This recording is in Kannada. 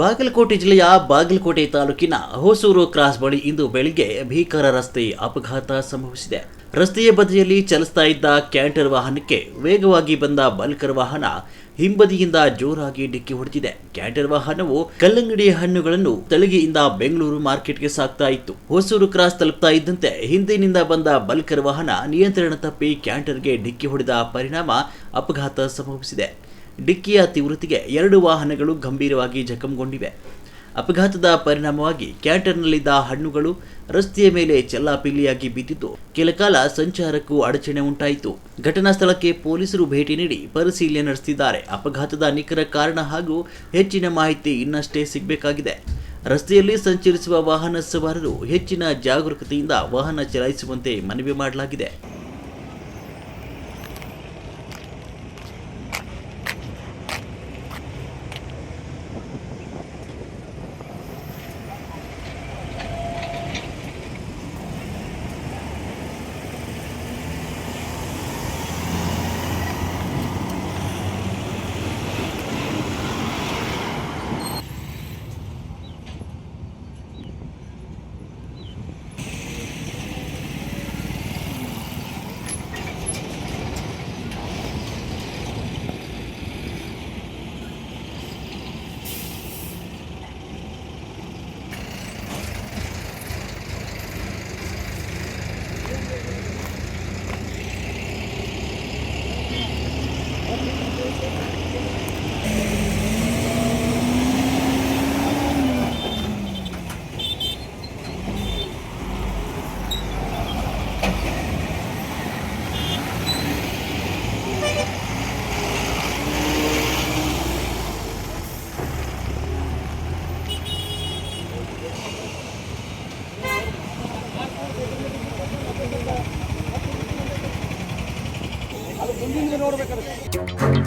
ಬಾಗಲಕೋಟೆ ಜಿಲ್ಲೆಯ ಬಾಗಲಕೋಟೆ ತಾಲೂಕಿನ ಹೊಸೂರು ಕ್ರಾಸ್ ಬಳಿ ಇಂದು ಬೆಳಿಗ್ಗೆ ಭೀಕರ ರಸ್ತೆ ಅಪಘಾತ ಸಂಭವಿಸಿದೆ. ರಸ್ತೆಯ ಬದಿಯಲ್ಲಿ ಚಲಿಸ್ತಾ ಇದ್ದ ಕ್ಯಾಂಟರ್ ವಾಹನಕ್ಕೆ ವೇಗವಾಗಿ ಬಂದ ಬಲ್ಕರ್ ವಾಹನ ಹಿಂಬದಿಯಿಂದ ಜೋರಾಗಿ ಡಿಕ್ಕಿ ಹೊಡೆದಿದೆ. ಕ್ಯಾಂಟರ್ ವಾಹನವು ಕಲ್ಲಂಗಡಿ ಹಣ್ಣುಗಳನ್ನು ತಳಗಿಯಿಂದ ಬೆಂಗಳೂರು ಮಾರ್ಕೆಟ್ಗೆ ಸಾಗ್ತಾ ಇತ್ತು. ಹೊಸೂರು ಕ್ರಾಸ್ ತಲುಪ್ತಾ ಇದ್ದಂತೆ ಹಿಂದಿನಿಂದ ಬಂದ ಬಲ್ಕರ್ ವಾಹನ ನಿಯಂತ್ರಣ ತಪ್ಪಿ ಕ್ಯಾಂಟರ್ಗೆ ಡಿಕ್ಕಿ ಹೊಡೆದ ಪರಿಣಾಮ ಅಪಘಾತ ಸಂಭವಿಸಿದೆ. ಡಿಕ್ಕಿಯ ತೀವ್ರತೆಗೆ 2 ವಾಹನಗಳು ಗಂಭೀರವಾಗಿ ಜಖಂಗೊಂಡಿವೆ. ಅಪಘಾತದ ಪರಿಣಾಮವಾಗಿ ಕ್ಯಾಂಟರ್ನಲ್ಲಿದ್ದ ಹಣ್ಣುಗಳು ರಸ್ತೆಯ ಮೇಲೆ ಚೆಲ್ಲಾಪಿಲ್ಲಿಯಾಗಿ ಬಿದ್ದಿದ್ದು ಕೆಲಕಾಲ ಸಂಚಾರಕ್ಕೂ ಅಡಚಣೆ ಉಂಟಾಯಿತು. ಘಟನಾ ಸ್ಥಳಕ್ಕೆ ಪೊಲೀಸರು ಭೇಟಿ ನೀಡಿ ಪರಿಶೀಲನೆ ನಡೆಸುತ್ತಿದ್ದಾರೆ. ಅಪಘಾತದ ನಿಖರ ಕಾರಣ ಹಾಗೂ ಹೆಚ್ಚಿನ ಮಾಹಿತಿ ಇನ್ನಷ್ಟೇ ಸಿಗಬೇಕಾಗಿದೆ. ರಸ್ತೆಯಲ್ಲಿ ಸಂಚರಿಸುವ ವಾಹನ ಸವಾರರು ಹೆಚ್ಚಿನ ಜಾಗರೂಕತೆಯಿಂದ ವಾಹನ ಚಲಾಯಿಸುವಂತೆ ಮನವಿ ಮಾಡಲಾಗಿದೆ. ನೋಡ್ಬೇಕಾದ್ರೆ